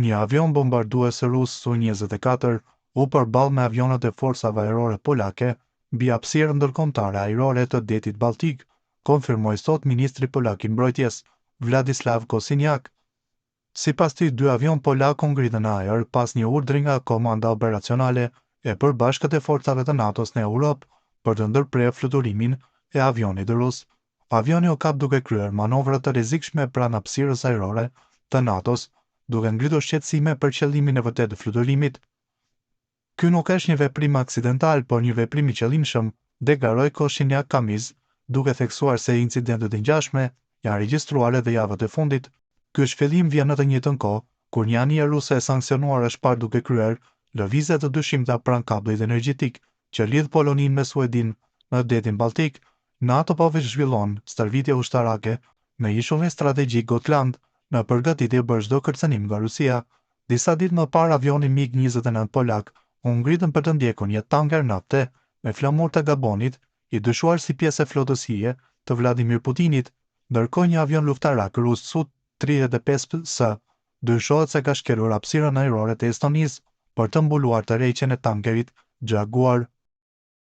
Një avion bombardues rus Su-24 u përball me avionat e forcave ajrore polake mbi hapësirën ndërkombëtare ajrore të detit Balltik, konfirmoi sot ministri polak i mbrojtjes, Vladislav Kosiniak. Sipas tij, dy avion polak u ngritën në ajër pas një urdhri nga Komanda Operacionale e Përbashkët e Forcave të NATO-s në Europë për të ndërprerë fluturimin e avionit rus. Avioni u kap duke kryer manovra të rrezikshme pranë hapësirës ajrore të NATO-s, duke ngritur shqetësime për qëllimin e vërtetë të fluturimit. Ky nuk është një veprim aksidental, por një veprim i qëllimshëm, deklaroi Kosiniak Kamiz, duke theksuar se incidentet e ngjashme janë regjistruar edhe javët e fundit. Ky zhvillim vjen në të njëjtën kohë kur një anije ruse e sankcionuar është parë duke kryer lëvizje të dyshimta pranë kabllit energjetik që lidh Poloninë me Suedinë në detin Balltik. NATO po zhvillon stërvitje ushtarake në ishullin strategjik Gotland në përgatitje për çdo kërcënim nga Rusia. Disa ditë më parë avioni MiG-29 polak u ngritën për të ndjekur një tanker nafte me flamur të Gabonit, i dyshuar si pjesë e flotës hije të Vladimir Putinit, ndërkohë një avion luftarak rus Su-35S dyshohet se ka shkelur hapësirën ajrore të Estonisë për të mbuluar tërheqjen e tankerit Jaguar.